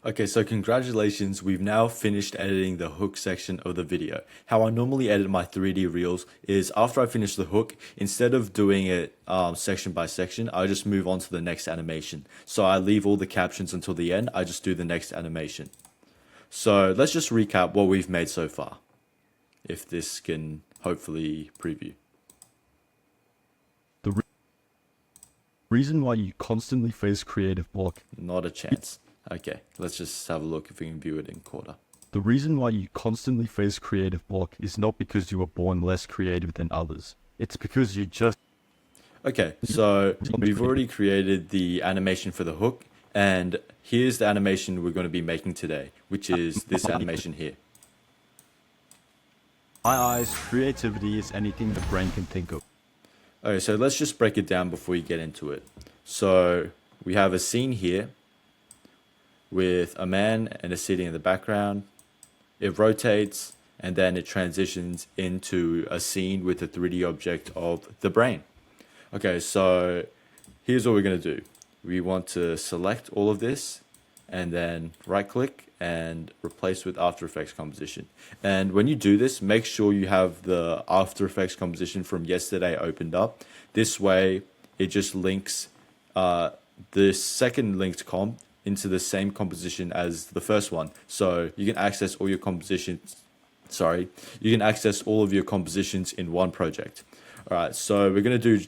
Okay, so congratulations, we've now finished editing the hook section of the video. How I normally edit my 3D reels is after I finish the hook, instead of doing it section by section, I just move on to the next animation. So I leave all the captions until the end, I just do the next animation. So let's just recap what we've made so far, if this can hopefully preview. The reason why you constantly face creative block. Not a chance. Okay, let's just have a look if we can view it in quarter. The reason why you constantly face creative block is not because you were born less creative than others. It's because you just... Okay, so we've already created the animation for the hook, and here's the animation we're going to be making today, which is this animation here. My eyes, creativity is anything the brain can think of. Okay, so let's just break it down before we get into it. So we have a scene here with a man and a city in the background. It rotates and then it transitions into a scene with a 3D object of the brain. Okay, so here's what we're going to do. We want to select all of this and then right click and replace with After Effects composition. And when you do this, make sure you have the After Effects composition from yesterday opened up. This way it just links the second linked comp into the same composition as the first one. So you can access all your compositions, you can access all of your compositions in one project. All right, so we're going to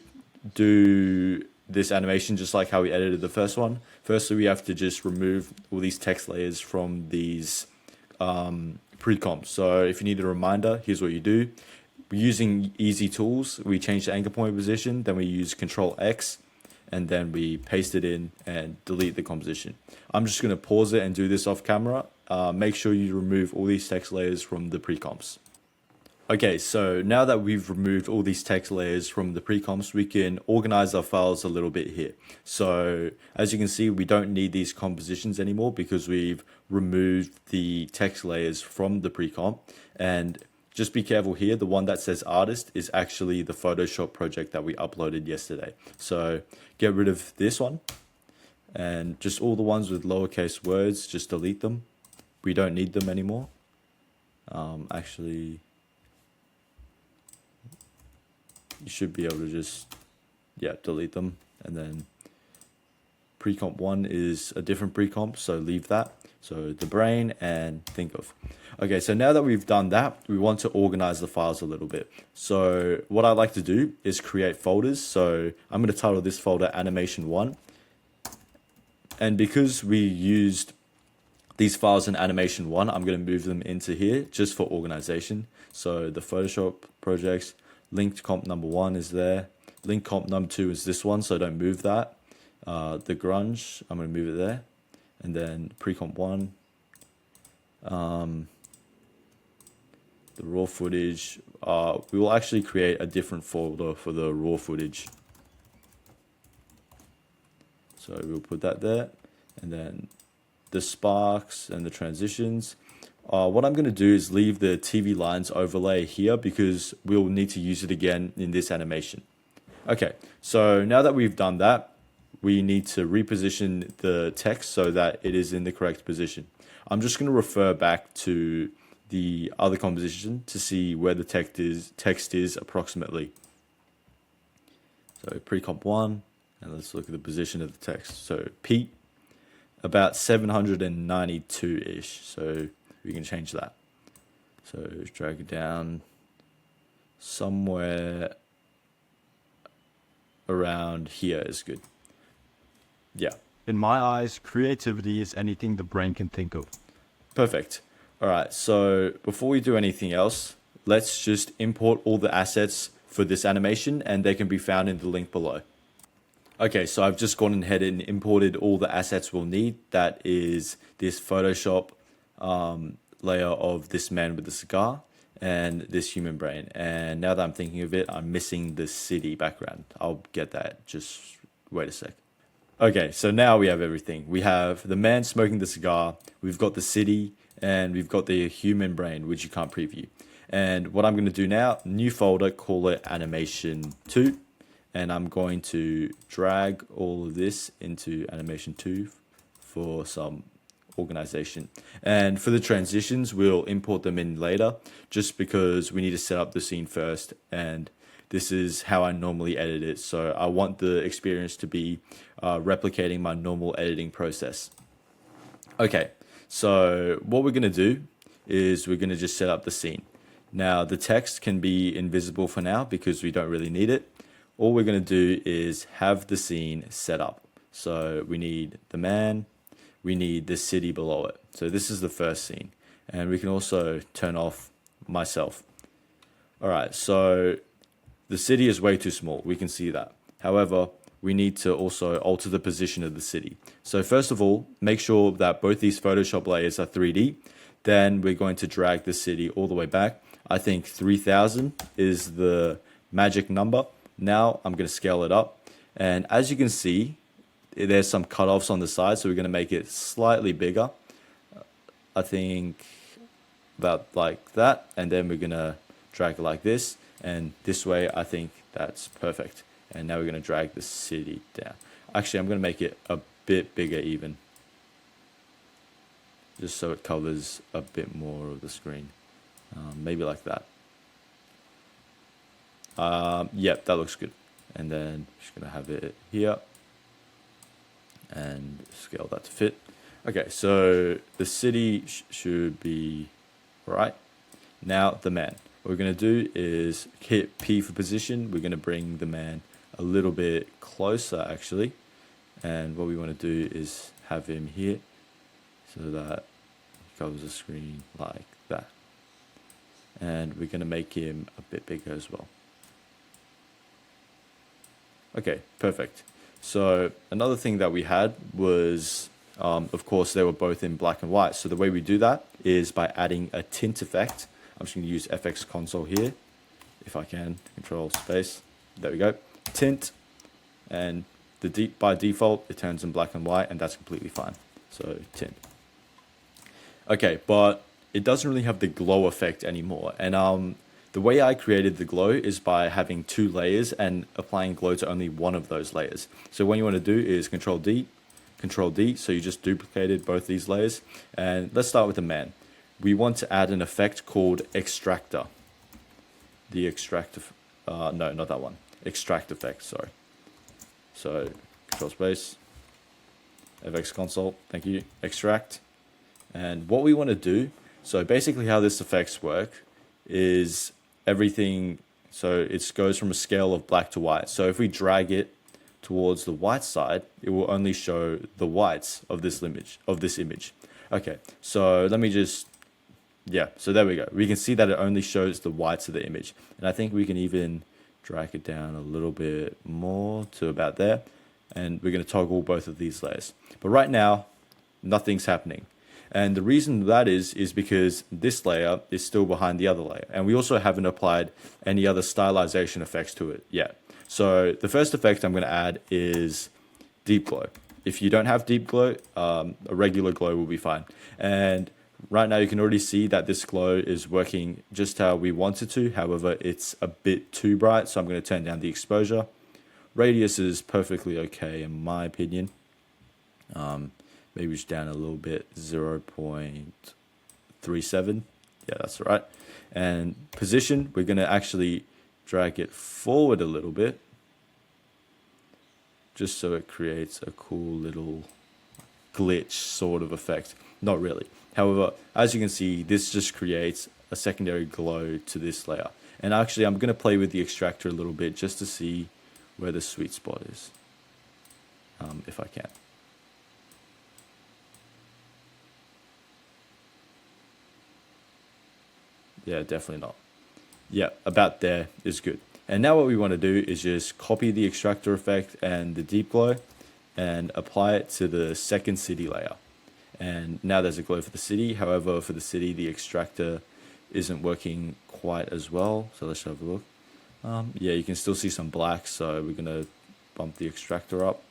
do this animation just like how we edited the first one. Firstly, we have to just remove all these text layers from these pre-comps. So if you need a reminder, here's what you do. We're using easy tools. We change the anchor point position, then we use Control X, and then we paste it in and delete the composition. I'm just going to pause it and do this off camera. Make sure you remove all these text layers from the pre-comps. Okay, so now that we've removed all these text layers from the pre-comps, we can organize our files a little bit here. So as you can see, we don't need these compositions anymore because we've removed the text layers from the pre-comp. And just be careful here, the one that says artist is actually the Photoshop project that we uploaded yesterday. So get rid of this one and just all the ones with lowercase words, just delete them. We don't need them anymore. Actually, you should be able to just, delete them. And then pre-comp 1 is a different pre-comp, so leave that. So the brain and think of. Okay, so now that we've done that, we want to organize the files a little bit. So what I like to do is create folders. So I'm going to title this folder animation 1. And because we used these files in animation 1, I'm going to move them into here just for organization. So the Photoshop projects, linked comp number 1 is there. Link comp number 2 is this one, so don't move that. The grunge, I'm going to move it there. And then pre-comp 1. The raw footage, we will actually create a different folder for the raw footage. So we'll put that there. And then the sparks and the transitions. What I'm going to do is leave the TV lines overlay here because we'll need to use it again in this animation. Okay, so now that we've done that, we need to reposition the text so that it is in the correct position. I'm just going to refer back to the other composition to see where the text is approximately. So pre-comp 1, and let's look at the position of the text. So Pete, about 792-ish, so we can change that. So drag it down somewhere around here is good. Yeah. In my eyes, creativity is anything the brain can think of. Perfect. All right, so before we do anything else, let's just import all the assets for this animation and they can be found in the link below. Okay, so I've just gone ahead and imported all the assets we'll need. That is this Photoshop layer of this man with the cigar and this human brain. And now that I'm thinking of it, I'm missing the city background. I'll get that, just wait a sec. Okay, so now we have everything. We have the man smoking the cigar, we've got the city, and we've got the human brain, which you can't preview. And what I'm going to do now, new folder, call it animation 2. And I'm going to drag all of this into animation 2 for some organization. And for the transitions, we'll import them in later, just because we need to set up the scene first, and this is how I normally edit it. So I want the experience to be replicating my normal editing process. Okay, so what we're going to do is we're going to just set up the scene. Now, the text can be invisible for now because we don't really need it. All we're going to do is have the scene set up. So we need the man, we need the city below it. So this is the first scene. And we can also turn off myself. All right, so the city is way too small. We can see that. However, we need to also alter the position of the city. So first of all, make sure that both these Photoshop layers are 3D. Then we're going to drag the city all the way back. I think 3000 is the magic number. Now I'm going to scale it up. And as you can see, there's some cutoffs on the side, so we're going to make it slightly bigger. I think about like that. And then we're going to drag it like this. And this way, I think that's perfect. And now we're going to drag the city down. Actually, I'm going to make it a bit bigger even, just so it covers a bit more of the screen. Maybe like that. Yep, that looks good. And then just going to have it here and scale that to fit. Okay, so the city should be right. Now the man. What we're going to do is hit P for position. We're going to bring the man a little bit closer actually. And what we want to do is have him here so that he covers the screen like that. And we're going to make him a bit bigger as well. Okay, perfect. So another thing that we had was, of course, they were both in black and white. So the way we do that is by adding a tint effect. I'm just going to use FX console here, if I can, control space. There we go. Tint, and by default, it turns in black and white, and that's completely fine. So tint. Okay, but it doesn't really have the glow effect anymore. And the way I created the glow is by having 2 layers and applying glow to only one of those layers. So what you want to do is Control D, so you just duplicated both these layers. And let's start with the man. We want to add an effect called extractor. The extractor, no, not that one. Extract effect, sorry. So control space, FX console, thank you, extract. And what we want to do, so basically how this effects work is everything, so it goes from a scale of black to white. So if we drag it towards the white side, it will only show the whites of this image. Okay, so let me just, yeah, so there we go. We can see that it only shows the whites of the image. And I think we can even drag it down a little bit more to about there. And we're going to toggle both of these layers. But right now, nothing's happening. And the reason that is because this layer is still behind the other layer. And we also haven't applied any other stylization effects to it yet. So the first effect I'm going to add is deep glow. If you don't have deep glow, a regular glow will be fine. And right now you can already see that this glow is working just how we want it to. However, it's a bit too bright, so I'm going to turn down the exposure. Radius is perfectly okay in my opinion. Maybe just down a little bit, 0.37. Yeah, that's right. And position, we're going to actually drag it forward a little bit, just so it creates a cool little glitch sort of effect. Not really. However, as you can see, this just creates a secondary glow to this layer. And actually, I'm going to play with the extractor a little bit just to see where the sweet spot is, if I can. Yeah, definitely not. Yeah, about there is good. And now what we want to do is just copy the extractor effect and the deep glow and apply it to the second city layer. And now there's a glow for the city. However, for the city, the extractor isn't working quite as well. So let's have a look. Yeah, you can still see some black. So we're going to bump the extractor up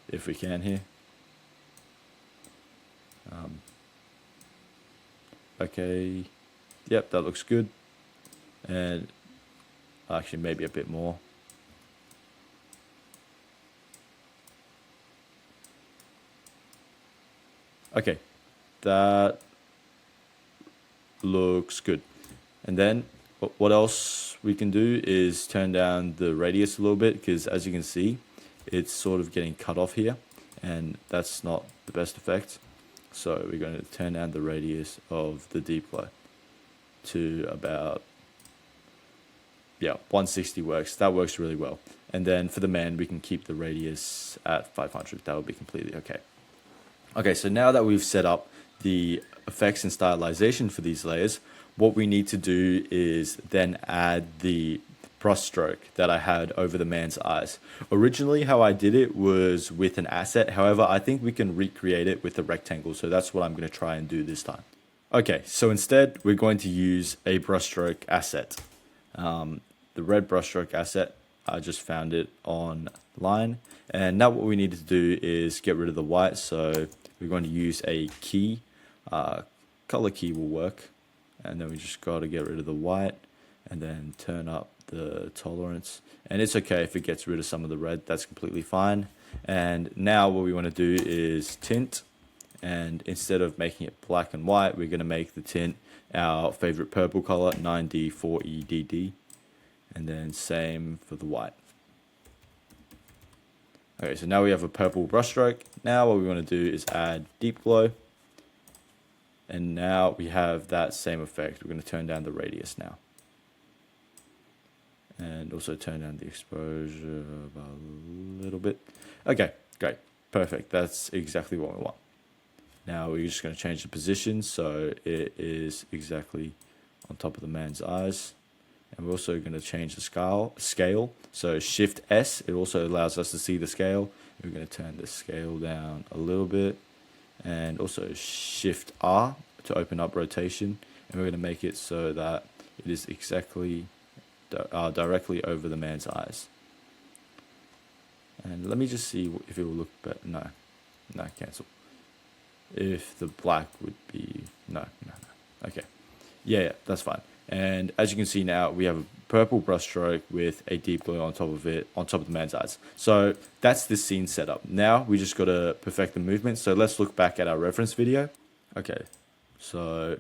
if we can here. Okay. Yep, that looks good. And actually maybe a bit more. Okay, that looks good. And then what else we can do is turn down the radius a little bit, because as you can see, it's sort of getting cut off here, and that's not the best effect. So we're going to turn down the radius of the deep glow to about, yeah, 160 works. That works really well. And then for the man, we can keep the radius at 500. That will be completely okay. Okay, so now that we've set up the effects and stylization for these layers, what we need to do is then add the brush stroke that I had over the man's eyes. Originally, how I did it was with an asset. However, I think we can recreate it with a rectangle. So that's what I'm going to try and do this time. Okay, so instead, we're going to use a brushstroke asset. The red brushstroke asset, I just found it online. And now what we need to do is get rid of the white. So we're going to use a key. Color key will work. And then we just got to get rid of the white and then turn up the tolerance. And it's okay if it gets rid of some of the red, that's completely fine. And now what we want to do is tint. And instead of making it black and white, we're going to make the tint our favorite purple color, 9D4EDD. And then same for the white. Okay, so now we have a purple brushstroke. Now what we want to do is add deep glow. And now we have that same effect. We're going to turn down the radius now. And also turn down the exposure a little bit. Okay, great. Perfect. That's exactly what we want. Now we're just going to change the position so it is exactly on top of the man's eyes. And we're also going to change the scale. So Shift S, it also allows us to see the scale. We're going to turn the scale down a little bit. And also Shift R to open up rotation. And we're going to make it so that it is exactly directly over the man's eyes. And let me just see if it will look better. No, cancel. If the black would be, no. Okay. Yeah, that's fine. And as you can see now, we have a purple brushstroke with a deep glow on top of it, on top of the man's eyes. So that's the scene setup. Now we just got to perfect the movement. So let's look back at our reference video. Okay, so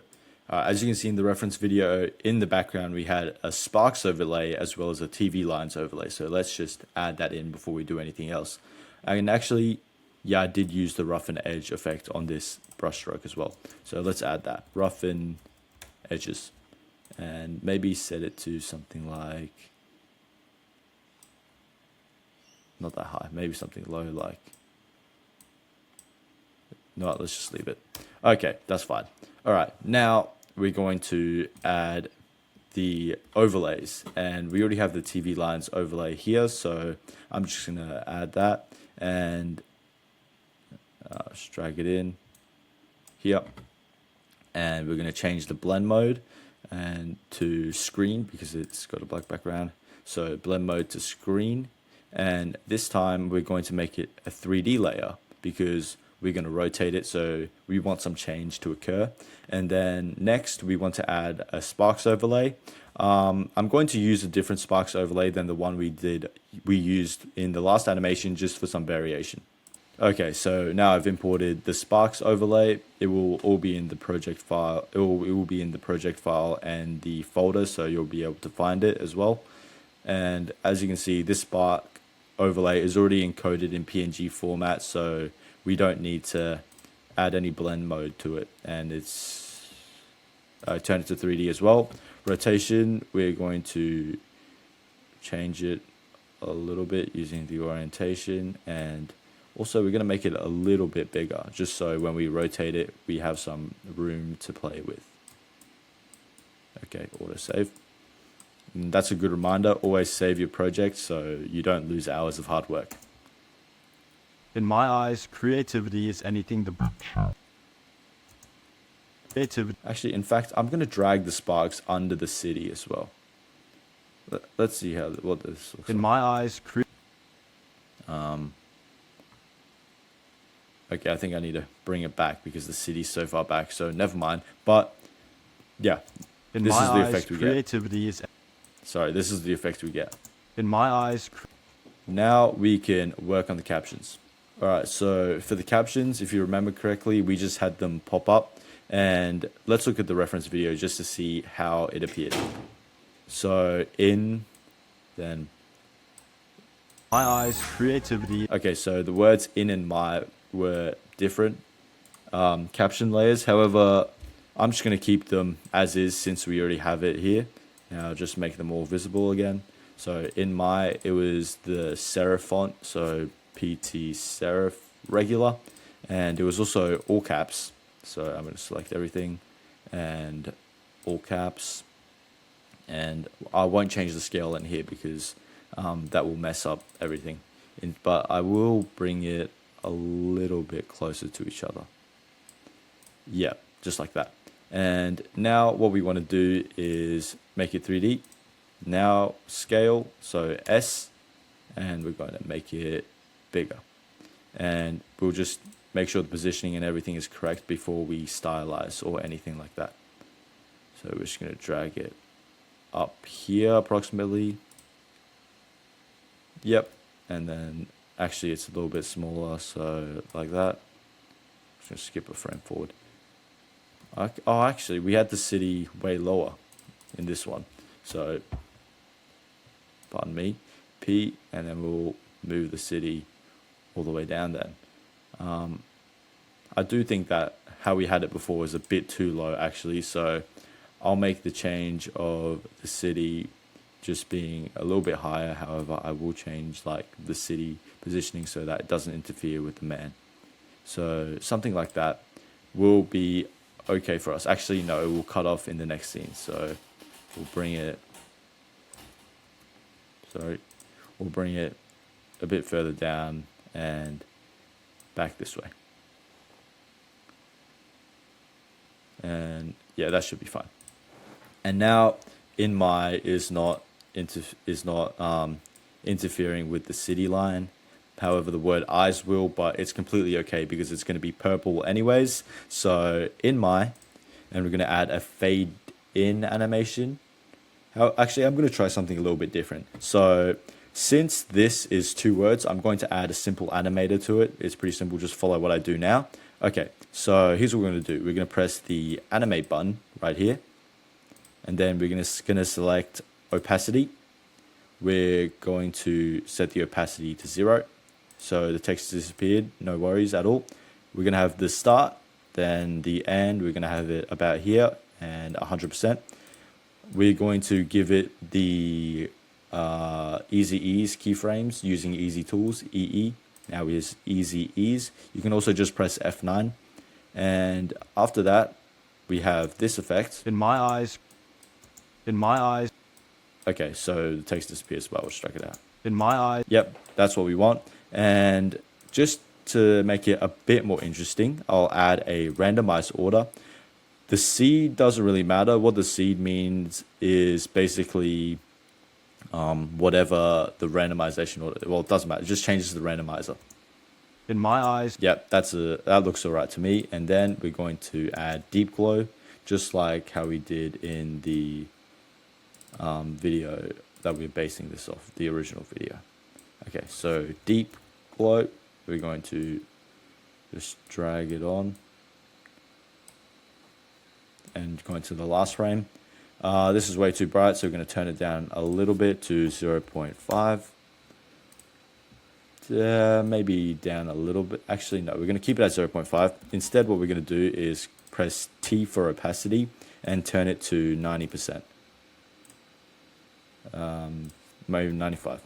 as you can see in the reference video, in the background we had a sparks overlay as well as a TV lines overlay. So let's just add that in before we do anything else. And actually, yeah, I did use the roughen edge effect on this brushstroke as well. So let's add that, roughen edges. And maybe set it to something like, not that high, maybe something low, like, no, let's just leave it. Okay, that's fine. All right, now we're going to add the overlays, and we already have the TV lines overlay here, so I'm just going to add that and just drag it in here. And we're going to change the blend mode and to screen because it's got a black background. So blend mode to screen, and this time we're going to make it a 3D layer because we're going to rotate it, so we want some change to occur. And then next we want to add a sparks overlay. I'm going to use a different sparks overlay than the one we used in the last animation, just for some variation. Okay, so now I've imported the sparks overlay. It will all be in the project file. It will be in the project file and the folder, so you'll be able to find it as well. And as you can see, this spark overlay is already encoded in PNG format, so we don't need to add any blend mode to it. And it's turn it to 3D as well. Rotation, we're going to change it a little bit using the orientation, and also we're going to make it a little bit bigger, just so when we rotate it, we have some room to play with. Okay, autosave. And that's a good reminder, always save your project so you don't lose hours of hard work. In my eyes, creativity is anything the creativity. Actually, in fact, I'm going to drag the sparks under the city as well. Let's see what this looks like. In my eyes, okay, I think I need to bring it back because the city's so far back, so never mind. But yeah, this is the effect we get. Creativity is. Sorry, this is the effect we get. In my eyes. Now we can work on the captions. Alright, so for the captions, if you remember correctly, we just had them pop up. And let's look at the reference video just to see how it appeared. So in, then... My eyes, creativity. Okay, so the words in and my were different caption layers. However, I'm just going to keep them as is since we already have it here. Now I'll just make them all visible again. So in my, it was the serif font, so PT serif regular, and it was also all caps. So I'm going to select everything and all caps, and I won't change the scale in here because that will mess up everything. But I will bring it a little bit closer to each other. Yeah, just like that. And now what we want to do is make it 3D. Now scale, so S, and we're going to make it bigger. And we'll just make sure the positioning and everything is correct before we stylize or anything like that. So we're just going to drag it up here approximately. Yep. And then actually it's a little bit smaller, so like that. Just going to skip a frame forward. Oh, actually, we had the city way lower in this one. So, pardon me, P, and then we'll move the city all the way down then. I do think that how we had it before was a bit too low, actually. So, I'll make the change of the city just being a little bit higher. However, I will change like the city positioning so that it doesn't interfere with the man. So, something like that will be okay for us. Actually, no, we'll cut off in the next scene. So we'll bring it a bit further down and back this way. And yeah, that should be fine. And now in my is not interfering with the city line. However, the word eyes will, but it's completely okay because it's going to be purple anyways. So in my, and we're going to add a fade in animation. Actually, I'm going to try something a little bit different. So since this is 2 words, I'm going to add a simple animator to it. It's pretty simple. Just follow what I do now. Okay, so here's what we're going to do. We're going to press the animate button right here. And then we're going to select opacity. We're going to set the opacity to 0. So the text disappeared, no worries at all. We're going to have the start, then the end, we're going to have it about here and 100%. We're going to give it the easy ease keyframes using easy tools, EE. Now is easy ease. You can also just press F9. And after that, we have this effect. In my eyes. Okay, so the text disappears, but we'll strike it out. In my eyes. Yep, that's what we want. And just to make it a bit more interesting, I'll add a randomized order. The seed doesn't really matter. What the seed means is basically whatever the randomization order. Well, it doesn't matter. It just changes the randomizer. In my eyes. Yep, that looks all right to me. And then we're going to add deep glow, just like how we did in the video that we're basing this off, the original video. Okay, so deep glow, we're going to just drag it on and going to the last frame. This is way too bright, so we're going to turn it down a little bit to 0.5. Maybe down a little bit. Actually, no, we're going to keep it at 0.5. Instead, what we're going to do is press T for opacity and turn it to 90%. Maybe 95.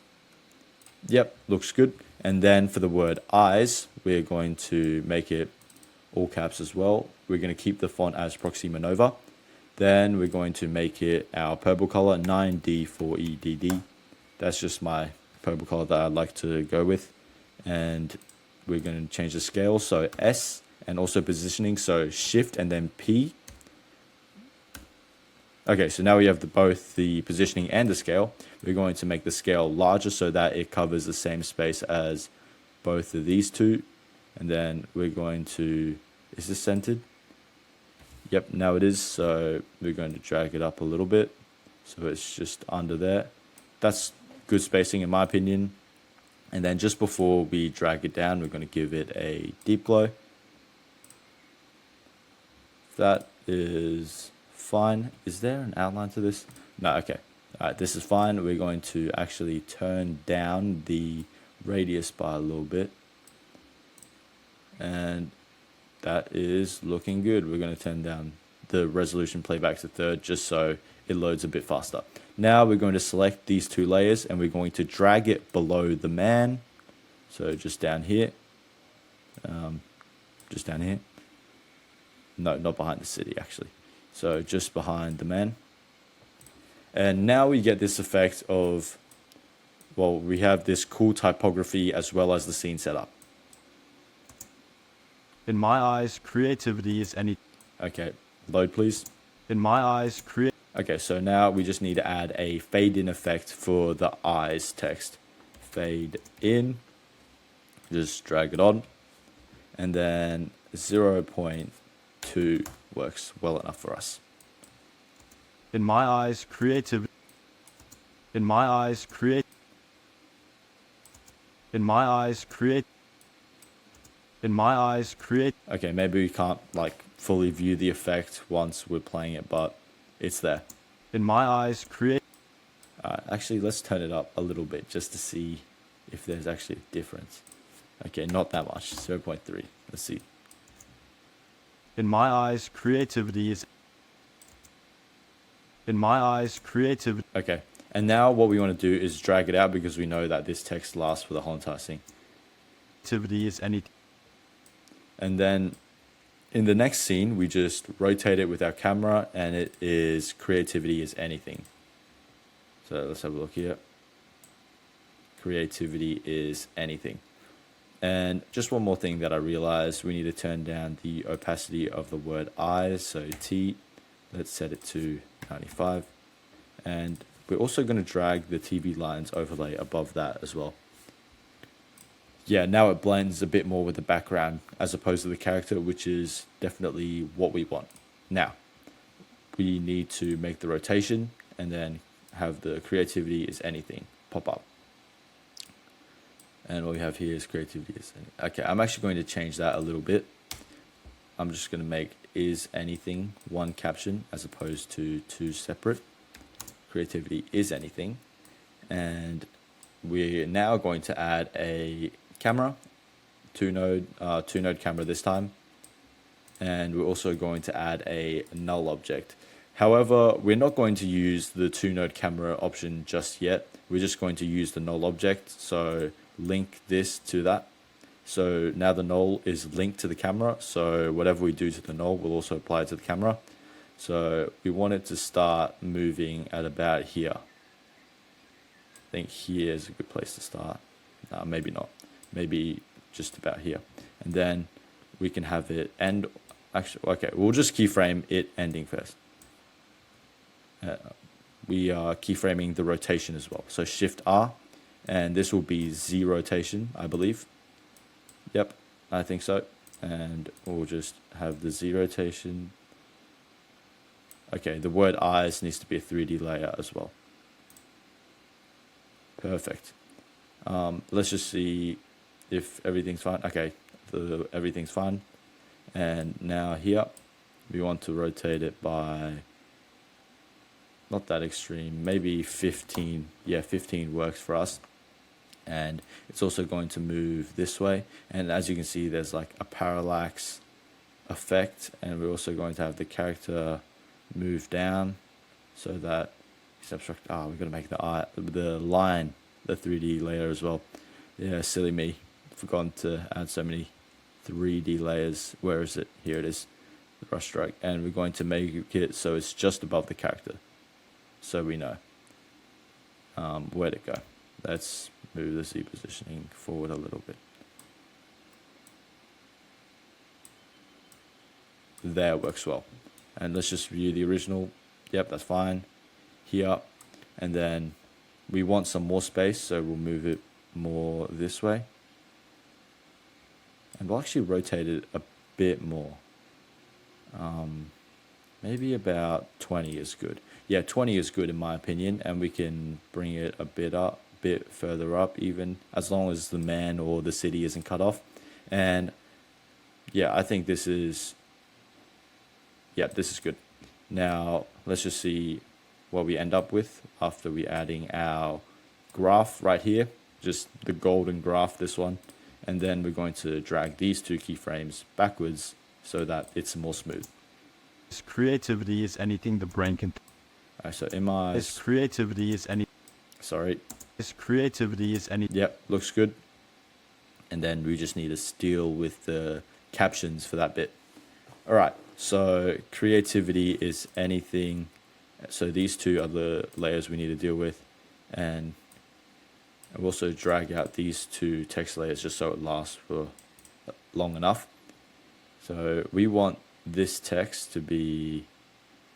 Yep, looks good. And then for the word eyes, we're going to make it all caps as well. We're going to keep the font as Proxima Nova. Then we're going to make it our purple color 9D4EDD. That's just my purple color that I'd like to go with. And we're going to change the scale, so S, and also positioning, so Shift and then P. Okay, so now we have both the positioning and the scale. We're going to make the scale larger so that it covers the same space as both of these two. And then we're going to, is this centered? Yep, now it is. So we're going to drag it up a little bit. So it's just under there. That's good spacing in my opinion. And then just before we drag it down, we're going to give it a deep glow. That is fine. Is there an outline to this? No, okay. All right, this is fine. We're going to actually turn down the radius by a little bit. And that is looking good. We're going to turn down the resolution playback to 3rd just so it loads a bit faster. Now we're going to select these 2 layers and we're going to drag it below the man. So just down here. Just down here. No, not behind the city actually. So just behind the man. And now we get this effect of, well, we have this cool typography as well as the scene setup. In my eyes, creativity is any... Okay, load please. In my eyes, Okay, so now we just need to add a fade in effect for the eyes text. Fade in, just drag it on, and then 0.2 works well enough for us. In my eyes, creativity... In my eyes, create... In my eyes, create... In my eyes, create... Okay, maybe we can't like fully view the effect once we're playing it, but it's there. In my eyes, create... Actually, let's turn it up a little bit just to see if there's actually a difference. Okay, not that much, 0.3. Let's see. In my eyes, creativity is... In my eyes, creativity... Okay, and now what we want to do is drag it out because we know that this text lasts for the whole entire scene. Creativity is any... And then in the next scene, we just rotate it with our camera and it is creativity is anything. So let's have a look here. Creativity is anything. And just one more thing that I realized, we need to turn down the opacity of the word eyes. So T, let's set it to 95. And we're also going to drag the TV lines overlay above that as well. Yeah, now it blends a bit more with the background as opposed to the character, which is definitely what we want. Now, we need to make the rotation and then have the creativity is anything pop up. And what we have here is creativity is anything. Okay, I'm actually going to change that a little bit. I'm just going to make is anything one caption as opposed to 2 separate. Creativity is anything. And we're now going to add a camera, two node camera this time, and we're also going to add a null object. However, we're not going to use the 2-node camera option just yet. We're just going to use the null object, so link this to that. So now the null is linked to the camera, so whatever we do to the null will also apply to the camera. So we want it to start moving at about here. I think here is a good place to start. Maybe not. Maybe just about here. And then we can have it end. Actually, okay, we'll just keyframe it ending first. We are keyframing the rotation as well. So Shift R, and this will be Z rotation, I believe. Yep, I think so. And we'll just have the Z rotation. Okay, the word eyes needs to be a 3D layer as well. Perfect. Let's just see if everything's fine. Okay, everything's fine. And now here, we want to rotate it by, not that extreme, maybe 15. Yeah, 15 works for us. And it's also going to move this way. And as you can see, there's like a parallax effect. And we're also going to have the character move down so that we're going to make the line the 3D layer as well. Yeah, silly me. Forgotten to add so many 3D layers. Where is it? Here it is, the brush stroke. And we're going to make it so it's just above the character, so we know where to go. Let's move the Z positioning forward a little bit. There works well. And let's just view the original. Yep, that's fine. Here, and then we want some more space, so we'll move it more this way. And we'll actually rotate it a bit more. Maybe about 20 is good. Yeah, 20 is good in my opinion, and we can bring it a bit up, bit further up even, as long as the man or the city isn't cut off. And yeah, I think this is good. Now let's just see what we end up with after we adding our graph right here, just the golden graph, this one. And then we're going to drag these two keyframes backwards so that it's more smooth. This creativity is anything the brain can. Alright, so in my... This creativity is any. Sorry. This creativity is any. Yep, looks good. And then we just need to deal with the captions for that bit. Alright, so creativity is anything. So these two are the layers we need to deal with. And we'll also drag out these two text layers just so it lasts for long enough. So we want this text to be...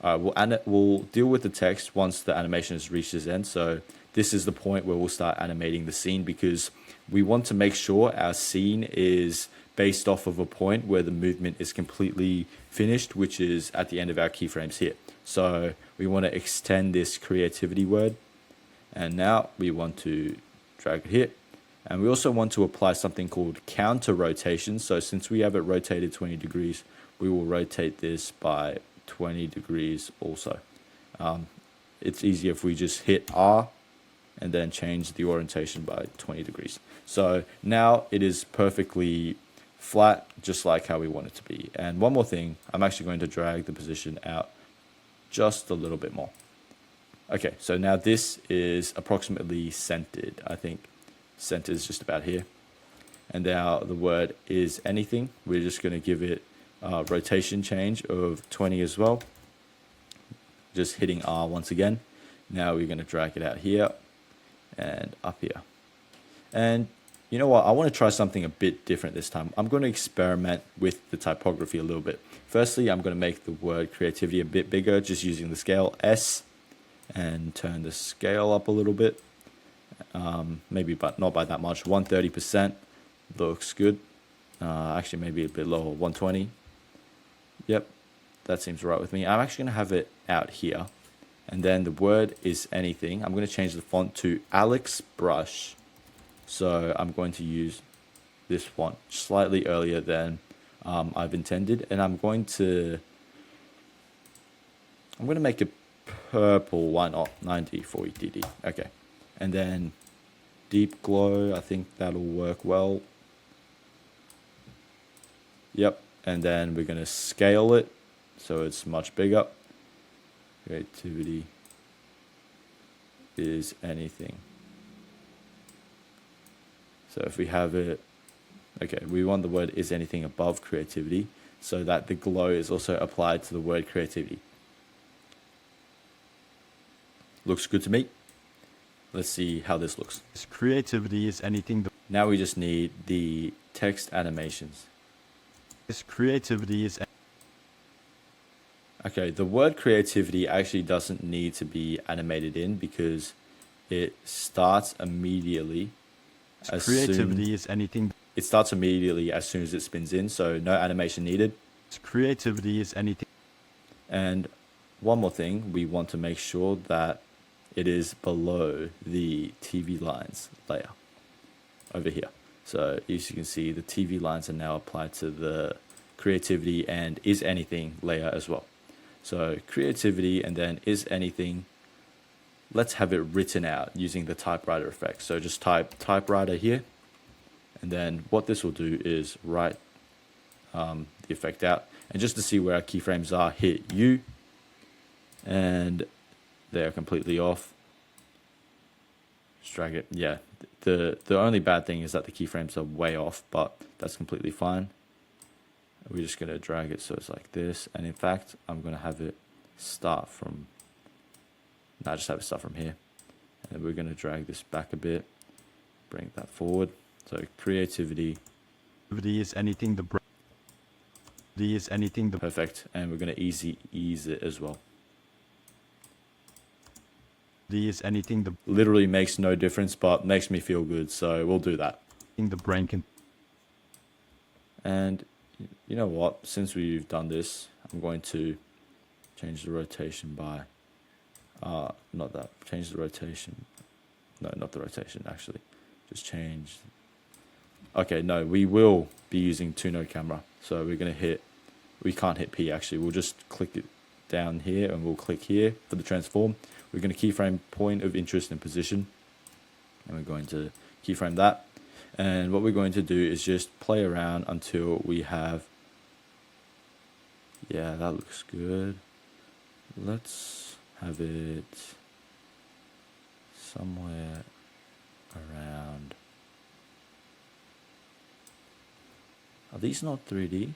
we'll deal with the text once the animation has reached its end. So this is the point where we'll start animating the scene, because we want to make sure our scene is based off of a point where the movement is completely finished, which is at the end of our keyframes here. So we want to extend this creativity word, and now we want to drag it here. And we also want to apply something called counter rotation. So since we have it rotated 20 degrees, we will rotate this by 20 degrees also. It's easier if we just hit R and then change the orientation by 20 degrees. So now it is perfectly flat, just like how we want it to be. And one more thing, I'm actually going to drag the position out just a little bit more. Okay, so now this is approximately centered. I think center is just about here. And now the word is anything. We're just going to give it a rotation change of 20 as well. Just hitting R once again. Now we're going to drag it out here and up here. And you know what? I want to try something a bit different this time. I'm going to experiment with the typography a little bit. Firstly, I'm going to make the word creativity a bit bigger, just using the scale S, and turn the scale up a little bit. Maybe, but not by that much. 130% looks good. Actually, maybe a bit lower, 120. Yep, that seems right with me. I'm actually going to have it out here. And then the word is anything. I'm going to change the font to Alex Brush. So I'm going to use this font slightly earlier than I've intended. And I'm going to make it purple. Why not? 9040 DD. Okay. And then deep glow. I think that'll work well. Yep. And then we're going to scale it so it's much bigger. Creativity is anything. So if we have it, okay, we want the word is anything above creativity so that the glow is also applied to the word creativity. Looks good to me. Let's see how this looks. This creativity is anything. Now we just need the text animations. This creativity is. Okay, the word creativity actually doesn't need to be animated in because it starts immediately. Creativity is anything. It starts immediately as soon as it spins in, so no animation needed. Creativity is anything. And one more thing, we want to make sure that it is below the TV lines layer over here. So as you can see, the TV lines are now applied to the creativity and is anything layer as well. So creativity and then is anything. Let's have it written out using the typewriter effect. So just type typewriter here. And then what this will do is write the effect out. And just to see where our keyframes are, hit U. And they're completely off. Just drag it. Yeah, the only bad thing is that the keyframes are way off, but that's completely fine. We're just going to drag it so it's like this. And in fact, I'm going to have it start from... No, just have it start from here. And then we're going to drag this back a bit. Bring that forward. So creativity. Creativity is anything the... is anything the... Perfect. And we're going to ease it as well. Is anything the... Literally makes no difference, but makes me feel good. So we'll do that. The brain can... And you know what? Since we've done this, I'm going to change the rotation by... not that. Change the rotation no, not the rotation, actually. Just change. Okay, no, we will be using 2-node camera. So we're going to hit, we can't hit P actually. We'll just click it down here and we'll click here for the transform. We're going to keyframe point of interest and position. And we're going to keyframe that. And what we're going to do is just play around until we have, yeah, that looks good. Let's have it somewhere around. Are these not 3D?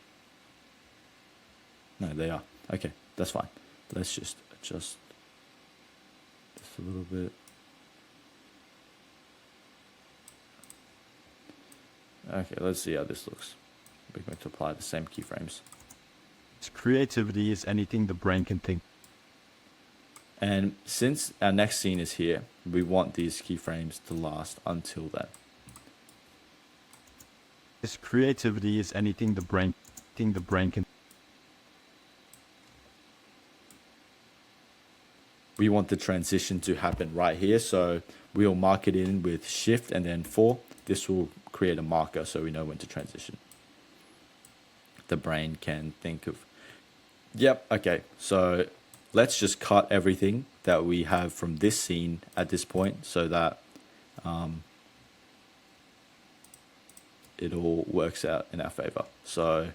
No, they are. Okay, that's fine. Let's just adjust this a little bit. Okay, let's see how this looks. We're going to apply the same keyframes. Creativity is anything the brain can think. And since our next scene is here, we want these keyframes to last until then. Creativity is anything the brain can. We want the transition to happen right here, so we'll mark it in with Shift and then 4. This will create a marker so we know when to transition. The brain can think of, yep, okay, so let's just cut everything that we have from this scene at this point so that it all works out in our favor. So,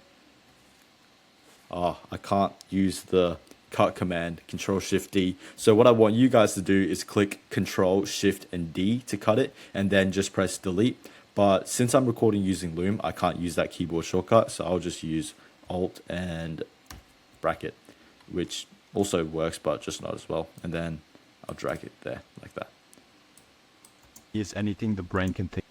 I can't use the cut command, Control Shift D. So what I want you guys to do is click Control Shift and D to cut it, and then just press delete. But since I'm recording using Loom, I can't use that keyboard shortcut, so I'll just use Alt and bracket, which also works, but just not as well. And then I'll drag it there like that. Is anything the brain can think.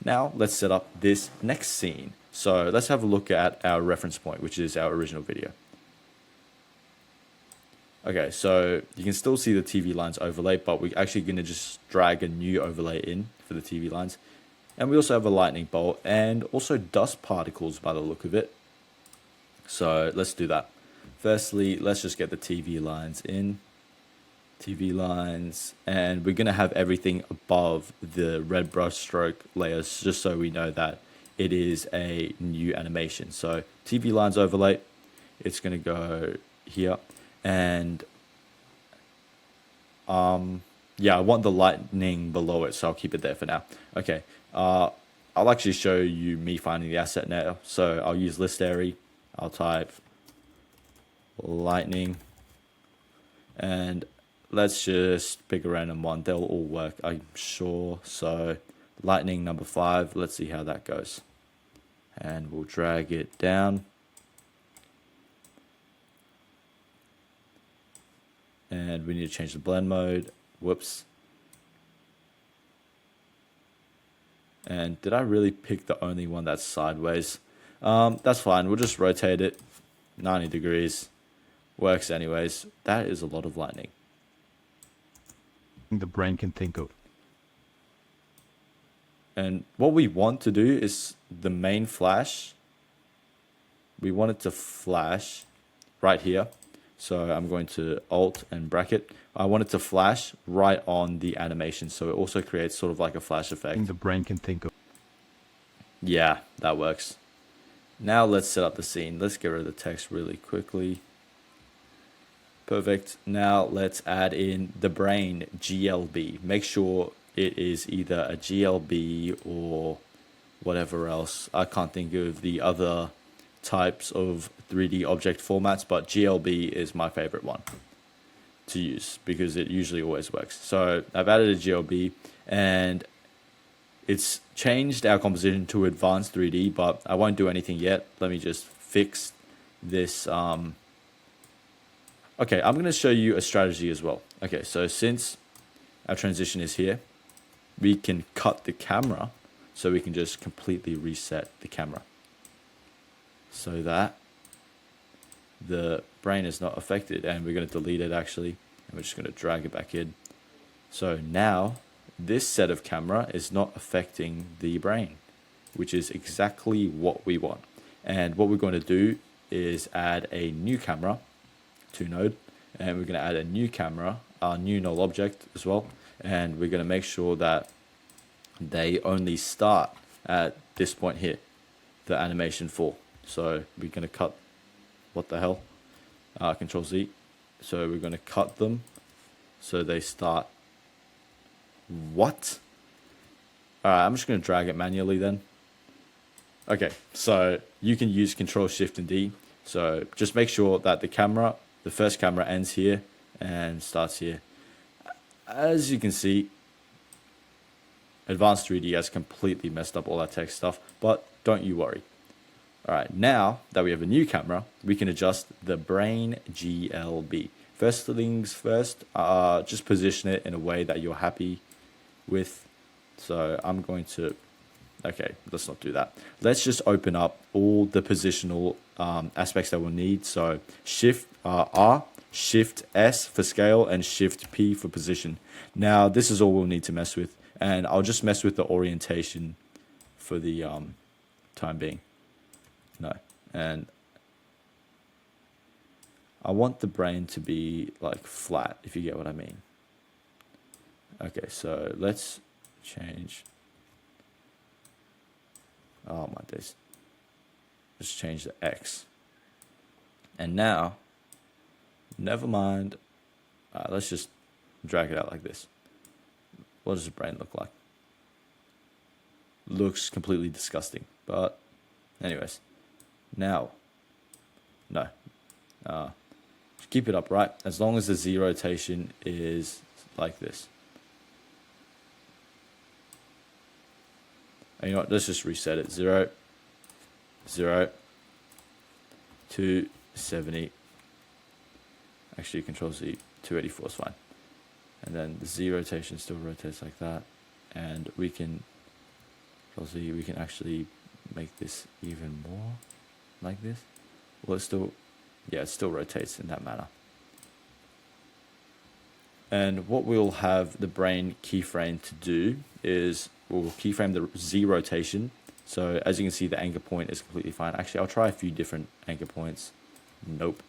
Now let's set up this next scene. So let's have a look at our reference point, which is our original video. Okay, so you can still see the TV lines overlay, but we're actually going to just drag a new overlay in for the TV lines. And we also have a lightning bolt and also dust particles by the look of it. So let's do that. Firstly, let's just get the TV lines in. TV lines, and we're going to have everything above the red brush stroke layers just so we know that it is a new animation. So TV lines overlay, it's going to go here, and yeah, I want the lightning below it, so I'll keep it there for now. Okay, I'll actually show you me finding the asset now. So I'll use list area, I'll type lightning, and let's just pick a random one. They'll all work, I'm sure. So lightning number 5, let's see how that goes. And we'll drag it down. And we need to change the blend mode. Whoops. And did I really pick the only one that's sideways? That's fine. We'll just rotate it 90 degrees. Works anyways. That is a lot of lightning. The brain can think of. And what we want to do is the main flash. We want it to flash right here. So I'm going to Alt and bracket. I want it to flash right on the animation. So it also creates sort of like a flash effect. The brain can think of. Yeah, that works. Now let's set up the scene. Let's get rid of the text really quickly. Perfect. Now let's add in the brain GLB. Make sure it is either a GLB or whatever else. I can't think of the other types of 3D object formats, but GLB is my favorite one to use because it usually always works. So I've added a GLB and it's changed our composition to advanced 3D, but I won't do anything yet. Let me just fix this. Okay, I'm going to show you a strategy as well. Okay, so since our transition is here, we can cut the camera, so we can just completely reset the camera so that the brain is not affected, and we're going to delete it actually, and we're just going to drag it back in. So now this set of camera is not affecting the brain, which is exactly what we want. And what we're going to do is add a new camera, 2-node, and we're going to add a new camera, our new null object as well, and we're going to make sure that they only start at this point here, the animation 4. So we're going to cut, what the hell, Control Z. So we're going to cut them so they start, what? Alright, I'm just going to drag it manually then. Okay, so you can use Control Shift and D. So just make sure that the first camera ends here and starts here. As you can see, Advanced 3D has completely messed up all that text stuff, but don't you worry. Alright, now that we have a new camera, we can adjust the Brain GLB. First things first, just position it in a way that you're happy with. So I'm going to, okay, let's not do that. Let's just open up all the positional aspects that we'll need. So Shift R, Shift S for scale, and Shift P for position. Now this is all we'll need to mess with, and I'll just mess with the orientation for the time being. No, and I want the brain to be like flat, if you get what I mean. Okay, so let's change. Oh my days. Let's change the X. And now, never mind. Let's just drag it out like this. What does the brain look like? Looks completely disgusting. But, anyways. Now, no. Keep it upright as long as the Z rotation is like this. And you know what, let's just reset it. 0, 0, 270. Actually, Control Z, 284 is fine. And then the Z rotation still rotates like that. And we can, Control Z, we can actually make this even more like this. Well, it's still, yeah, it still rotates in that manner. And what we'll have the brain keyframe to do is we'll keyframe the Z rotation. So as you can see, the anchor point is completely fine. Actually, I'll try a few different anchor points. Nope.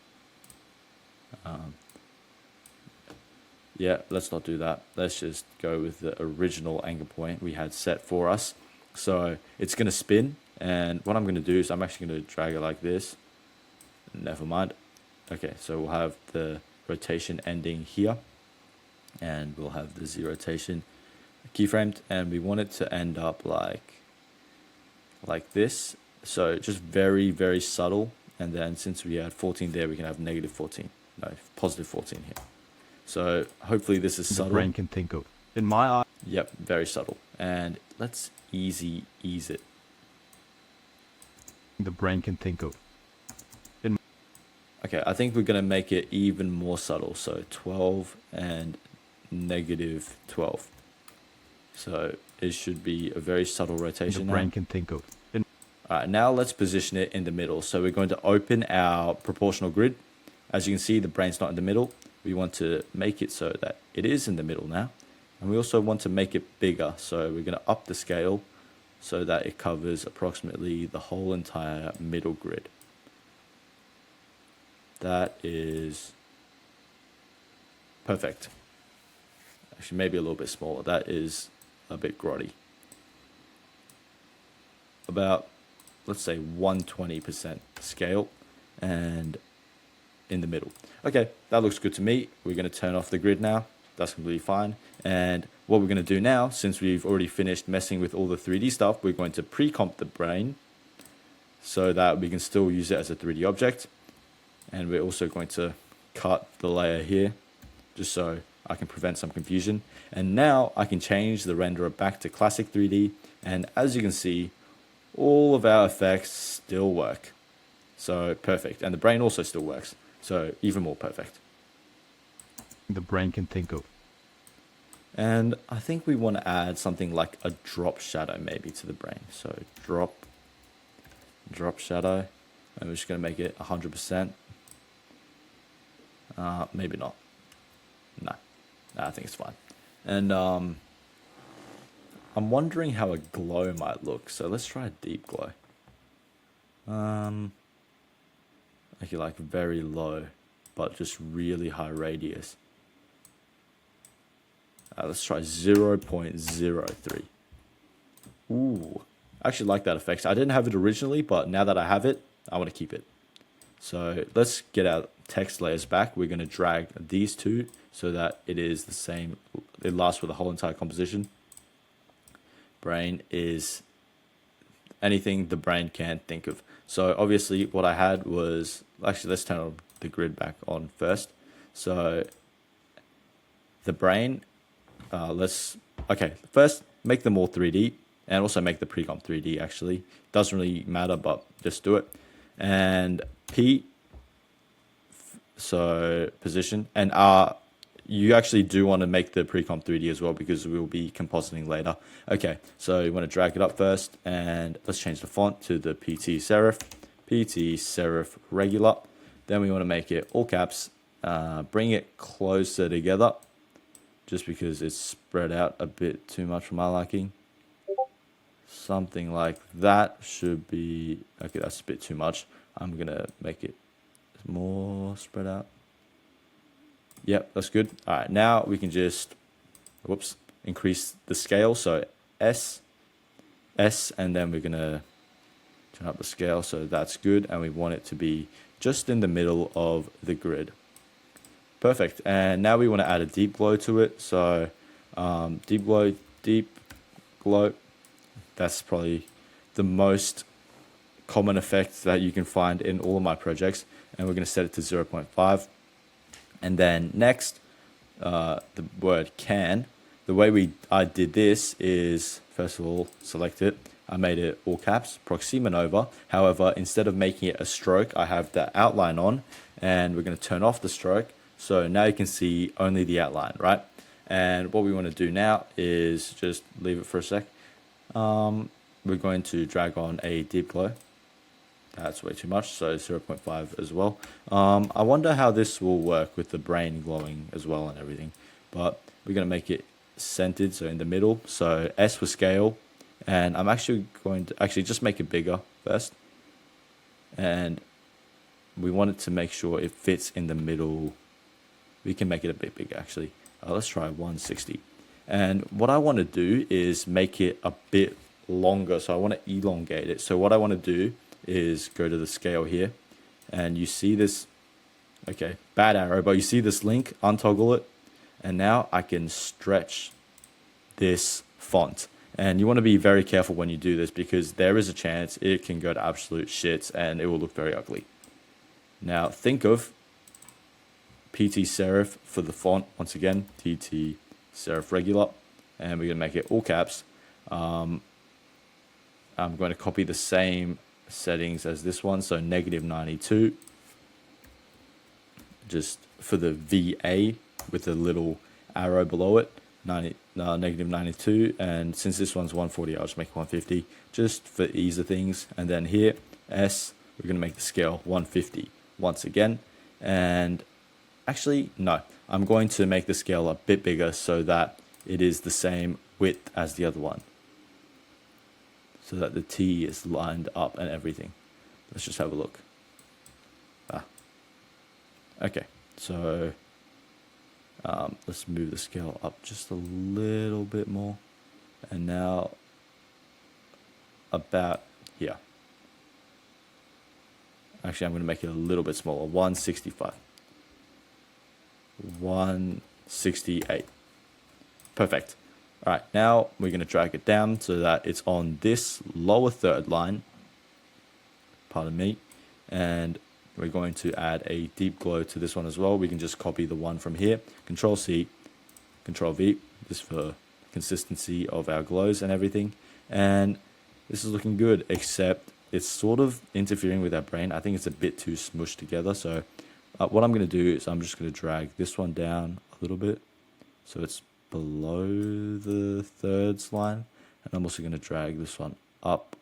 Yeah, let's not do that. Let's just go with the original anchor point we had set for us. So it's going to spin. And what I'm going to do is I'm actually going to drag it like this. Never mind. Okay, so we'll have the rotation ending here. And we'll have the Z rotation keyframed, and we want it to end up like this. So just very, very subtle. And then since we had 14 there, we can have negative 14. No, positive 14 here. So hopefully this is subtle. The brain can think of. In my eye. Yep, very subtle. And let's ease it. The brain can think of. Okay, I think we're going to make it even more subtle. So 12 and negative 12. So it should be a very subtle rotation. The brain can think of. Alright, now let's position it in the middle. So we're going to open our proportional grid. As you can see, the brain's not in the middle. We want to make it so that it is in the middle now. And we also want to make it bigger. So we're going to up the scale so that it covers approximately the whole entire middle grid. That is perfect. Actually, maybe a little bit smaller. That is a bit grotty. About, let's say, 120% scale and in the middle. Okay, that looks good to me. We're going to turn off the grid now. That's completely fine. And what we're going to do now, since we've already finished messing with all the 3D stuff, we're going to pre-comp the brain so that we can still use it as a 3D object. And we're also going to cut the layer here just so I can prevent some confusion. And now I can change the renderer back to classic 3D. And as you can see, all of our effects still work. So perfect. And the brain also still works. So even more perfect. The brain can think of. And I think we want to add something like a drop shadow maybe to the brain. So drop shadow. And we're just going to make it 100%. Maybe not. No, I think it's fine. And I'm wondering how a glow might look. So let's try a deep glow. Okay, like very low, but just really high radius. Let's try 0.03. Ooh, I actually like that effect. I didn't have it originally, but now that I have it, I want to keep it. So let's get our text layers back. We're going to drag these two so that it is the same. It lasts for the whole entire composition. Brain is anything the brain can think of. So obviously what I had was, actually let's turn the grid back on first. So the brain, first make them all 3D and also make the pre-comp 3D actually. Doesn't really matter, but just do it. And P, so position, and R, you actually do want to make the pre-comp 3D as well because we'll be compositing later. Okay, so you want to drag it up first, and let's change the font to the PT serif regular. Then we want to make it all caps, bring it closer together, just because it's spread out a bit too much for my liking. Something like that should be, okay, that's a bit too much. I'm gonna make it more spread out. Yep, that's good. All right, now we can just, increase the scale. So S, and then we're gonna turn up the scale. So that's good. And we want it to be just in the middle of the grid. Perfect. And now we want to add a deep glow to it. So deep glow. That's probably the most common effect that you can find in all of my projects. And we're going to set it to 0.5. And then next, the word can. The way I did this is, first of all, select it. I made it all caps, Proxima Nova. However, instead of making it a stroke, I have the outline on. And we're going to turn off the stroke. So now you can see only the outline, right? And what we want to do now is just leave it for a sec. We're going to drag on a deep glow. That's way too much, so 0.5 as well. I wonder how this will work with the brain glowing as well and everything. But we're going to make it centered, so in the middle. So S for scale. And I'm actually going to just make it bigger first. And we want it to make sure it fits in the middle. We can make it a bit bigger, actually. Let's try 160. And what I want to do is make it a bit longer. So I want to elongate it. So what I want to do is go to the scale here. And you see this, okay, bad arrow, but you see this link, untoggle it. And now I can stretch this font. And you want to be very careful when you do this because there is a chance it can go to absolute shit and it will look very ugly. Now think of PT serif for the font. Once again, TT serif regular, and we're going to make it all caps. I'm going to copy the same settings as this one, so -92, just for the VA with a little arrow below it, -92, and since this one's 140, I'll just make it 150, just for ease of things. And then here, S, we're going to make the scale 150 once again, and actually, no. I'm going to make the scale a bit bigger so that it is the same width as the other one. So that the T is lined up and everything. Let's just have a look. Okay, so let's move the scale up just a little bit more. And now about here. Actually, I'm going to make it a little bit smaller, 165. 168. Perfect. All right, now we're going to drag it down so that it's on this lower third line. Pardon me. And we're going to add a deep glow to this one as well. We can just copy the one from here. Control C, Control V, just for consistency of our glows and everything. And this is looking good, except it's sort of interfering with our brain. I think it's a bit too smushed together. So what I'm going to do is I'm just going to drag this one down a little bit so it's below the thirds line, and I'm also going to drag this one up.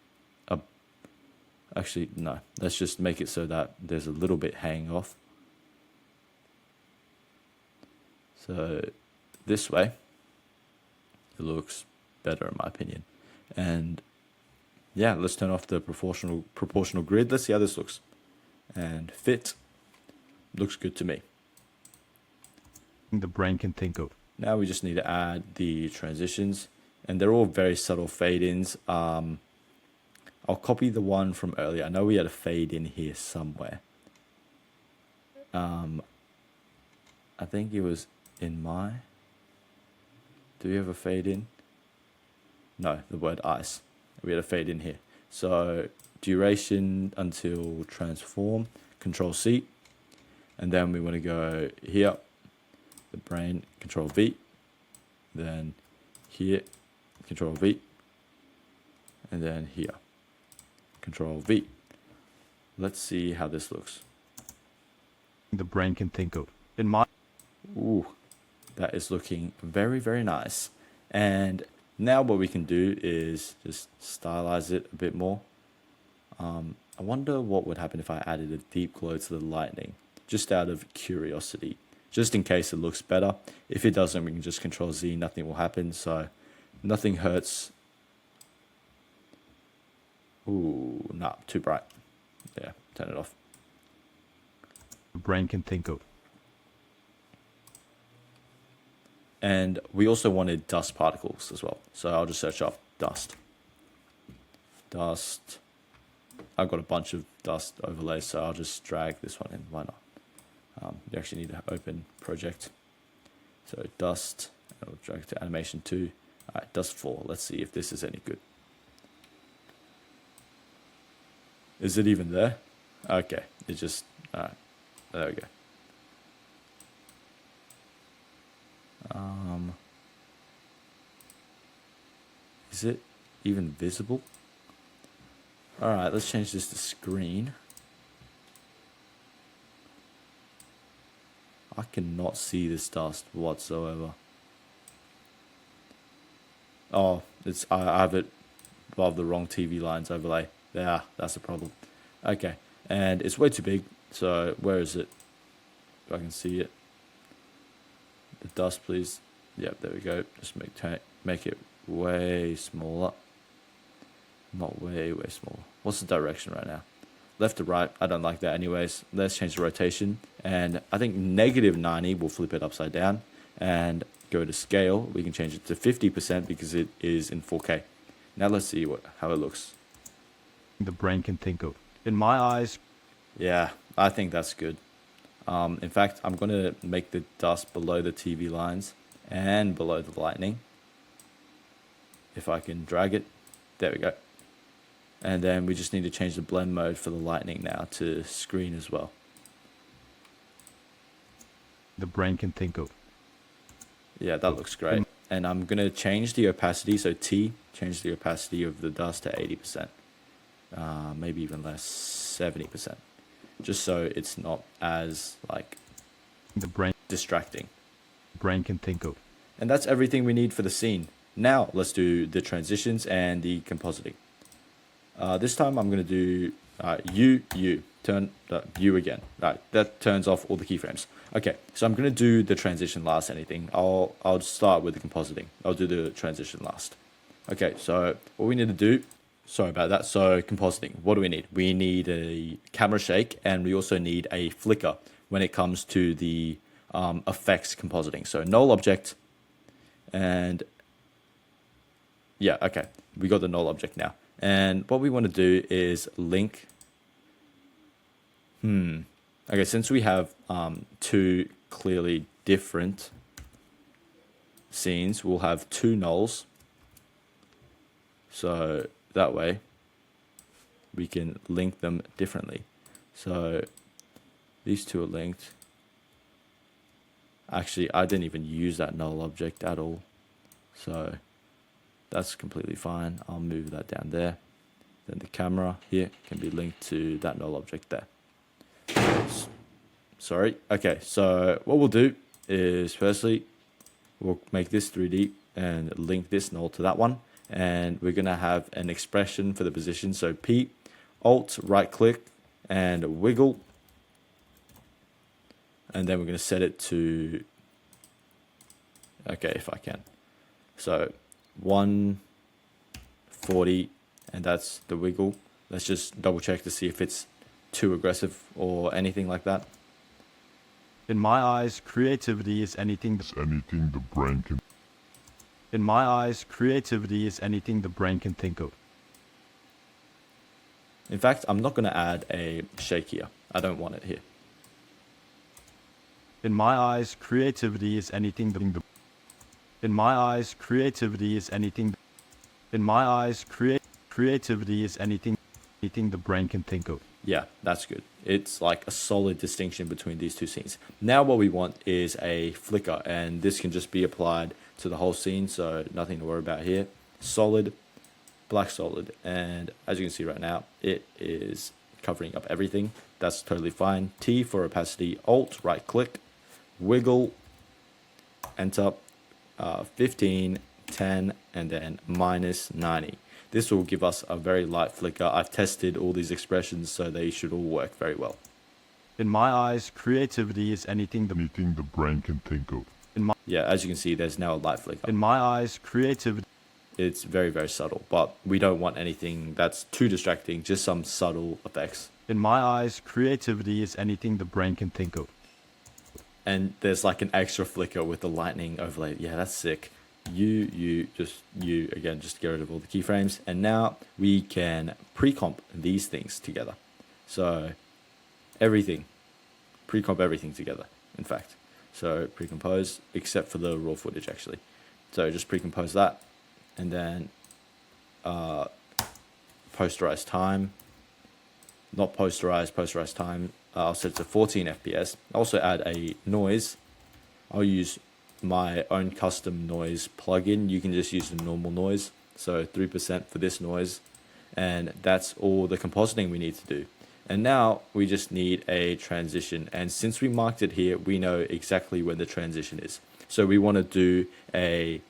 Actually, no, let's just make it so that there's a little bit hanging off. So this way, it looks better in my opinion. And yeah, let's turn off the proportional grid. Let's see how this looks. And fit. Looks good to me. The brain can think of. Now we just need to add the transitions, and they're all very subtle fade-ins. I'll copy the one from earlier. I know we had a fade in here somewhere. I think it was in my... Do we have a fade in? No, the word ice. We had a fade in here. So duration until transform, Control C, and then we want to go here, the brain, Control V, then here, Control V, and then here, Control V. Let's see how this looks. The brain can think of. In my... Ooh, that is looking very, very nice. And now what we can do is just stylize it a bit more. I wonder what would happen if I added a deep glow to the lightning, just out of curiosity, just in case it looks better. If it doesn't, we can just Control Z, nothing will happen, so nothing hurts. Ooh, nah, too bright. Yeah, turn it off. The brain can think of. And we also wanted dust particles as well. So I'll just search up dust. Dust. I've got a bunch of dust overlays, so I'll just drag this one in. Why not? You actually need to open project. So dust. I'll drag to animation 2. All right, dust 4. Let's see if this is any good. Is it even there? Okay, it just... All right, there we go. Is it even visible? All right, let's change this to screen. I cannot see this dust whatsoever. Oh, I have it above the wrong TV lines overlay. Yeah, that's the problem. Okay, and it's way too big. So where is it? If I can see it. The dust, please. Yep, there we go. Just make it way smaller. Not way smaller. What's the direction right now? Left to right. I don't like that anyways. Let's change the rotation. And I think -90 will flip it upside down. And go to scale. We can change it to 50% because it is in 4K. Now let's see how it looks. The brain can think of. In my eyes... Yeah, I think that's good. In fact, I'm going to make the dust below the TV lines and below the lightning. If I can drag it. There we go. And then we just need to change the blend mode for the lightning now to screen as well. The brain can think of. Yeah, that looks great. And I'm going to change the opacity. So T, change the opacity of the dust to 80%. Maybe even less, 70%. Just so it's not as like the brain distracting. Brain can think of. And that's everything we need for the scene. Now let's do the transitions and the compositing. This time I'm going to do turn U again. Right, that turns off all the keyframes. Okay, so I'm going to do the transition last. Anything. I'll start with the compositing. I'll do the transition last. Okay, so what we need to do. Sorry about that. So compositing, what do we need? We need a camera shake, and we also need a flicker when it comes to the effects compositing. So null object, and yeah, okay, we got the null object now. And what we want to do is link. Okay, since we have two clearly different scenes, we'll have two nulls. So that way we can link them differently. So these two are linked. Actually, I didn't even use that null object at all. So that's completely fine. I'll move that down there. Then the camera here can be linked to that null object there. Sorry. Okay, so what we'll do is firstly, we'll make this 3D and link this null to that one. And we're going to have an expression for the position. So P, Alt, right click, and wiggle. And then we're going to set it to, okay, if I can. So 140, and that's the wiggle. Let's just double check to see if it's too aggressive or anything like that. In my eyes, creativity is anything anything the brain can. In my eyes, creativity is anything the brain can think of. In fact, I'm not going to add a shake here. I don't want it here. In my eyes, creativity is anything the In my eyes, creativity is anything In my eyes, creativity is anything the brain can think of. Yeah, that's good. It's like a solid distinction between these two scenes. Now what we want is a flicker, and this can just be applied to the whole scene, so nothing to worry about here. Solid, black solid, and as you can see right now, it is covering up everything. That's totally fine. T for opacity, Alt, right click, wiggle, enter, 15, 10, and then minus 90. This will give us a very light flicker. I've tested all these expressions, so they should all work very well. In my eyes, creativity is anything the brain can think of. Yeah, as you can see, there's now a light flicker. In my eyes, creativity. It's very, very subtle, but we don't want anything that's too distracting, just some subtle effects. In my eyes, creativity is anything the brain can think of. And there's like an extra flicker with the lightning overlay. Yeah, that's sick. You, again, just get rid of all the keyframes. And now we can pre-comp these things together. So everything, pre-comp everything together, in fact. So pre-compose, except for the raw footage actually. So just pre-compose that. And then posterize time, not posterize time. I'll set it to 14 FPS. Also add a noise. I'll use my own custom noise plugin. You can just use the normal noise. So 3% for this noise. And that's all the compositing we need to do. And now we just need a transition. And since we marked it here, we know exactly when the transition is. So we want to do a,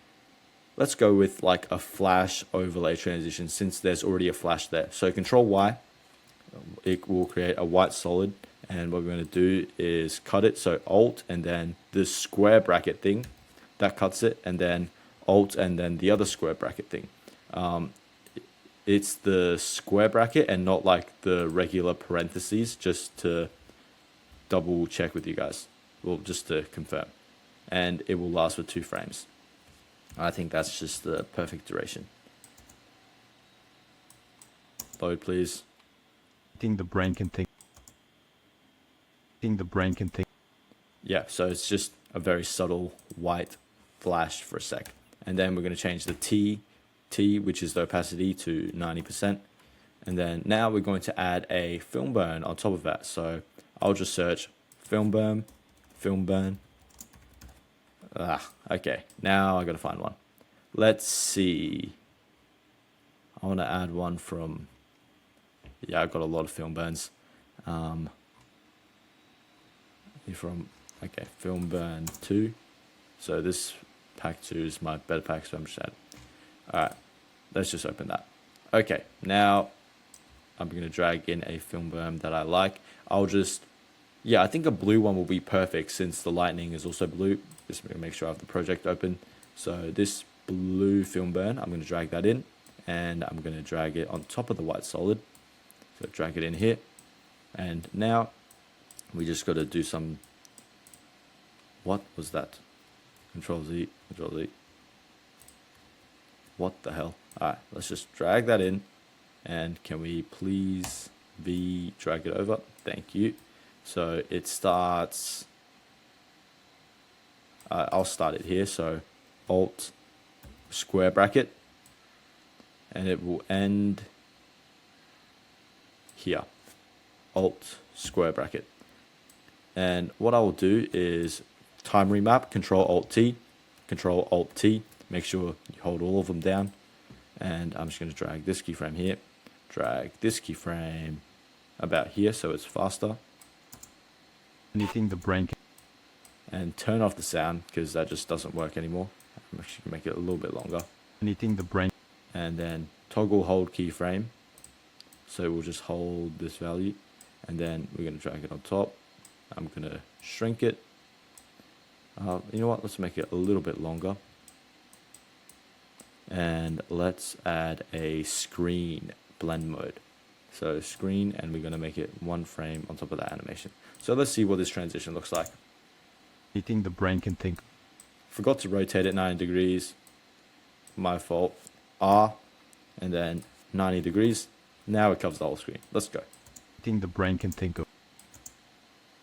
let's go with like a flash overlay transition since there's already a flash there. So Control Y, it will create a white solid. And what we're going to do is cut it. So Alt and then the square bracket thing, that cuts it. And then Alt and then the other square bracket thing. It's the square bracket and not like the regular parentheses, just to double check with you guys. Well, just to confirm. And it will last for 2 frames. I think that's just the perfect duration. Load, please. The brain can think. The brain can think. Yeah, so it's just a very subtle white flash for a sec. And then we're going to change the T, which is the opacity, to 90%. And then now we're going to add a film burn on top of that. So I'll just search film burn. Okay, now I got to find one. Let's see. I want to add one from, yeah, I've got a lot of film burns. Okay, film burn 2. So this pack 2 is my better pack, so I'm just adding. Alright, let's just open that. Okay, now I'm going to drag in a film burn that I like. I'll just, yeah, I think a blue one will be perfect since the lightning is also blue. Just going to make sure I have the project open. So this blue film burn, I'm going to drag that in. And I'm going to drag it on top of the white solid. So drag it in here. And now we just got to do some, what was that? Control Z. What the hell? Alright, let's just drag that in. And can we please drag it over? Thank you. So it starts, I'll start it here. So Alt square bracket. And it will end here. Alt square bracket. And what I will do is time remap, Control Alt T, Control Alt T. Make sure you hold all of them down. And I'm just going to drag this keyframe here. Drag this keyframe about here so it's faster. Anything the brain can. And turn off the sound because that just doesn't work anymore. I'm actually going to make it a little bit longer. Anything the brain. And then toggle hold keyframe. So we'll just hold this value. And then we're going to drag it on top. I'm going to shrink it. You know what? Let's make it a little bit longer. And let's add a screen blend mode. So screen, and we're going to make it 1 frame on top of that animation. So let's see what this transition looks like. anything the brain can think of. Forgot to rotate it 90 degrees. My fault. R, and then 90 degrees. Now it covers the whole screen. Let's go. Anything the brain can think of.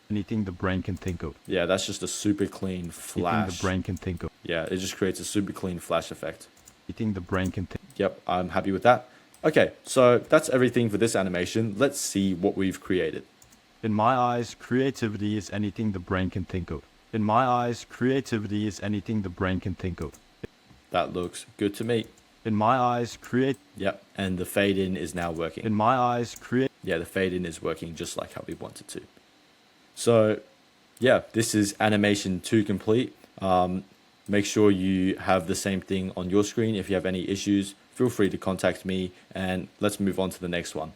Anything the brain can think of. Yeah, that's just a super clean flash. Anything the brain can think of. Yeah, it just creates a super clean flash effect. Anything the brain can think. Yep, I'm happy with that. Okay, so that's everything for this animation. Let's see what we've created. In my eyes, creativity is anything the brain can think of. In my eyes, creativity is anything the brain can think of. That looks good to me. In my eyes, Yep, and the fade in is now working. In my eyes, Yeah, the fade in is working just like how we want it to. So, yeah, this is animation 2 complete. Make sure you have the same thing on your screen. If you have any issues, feel free to contact me, and let's move on to the next one.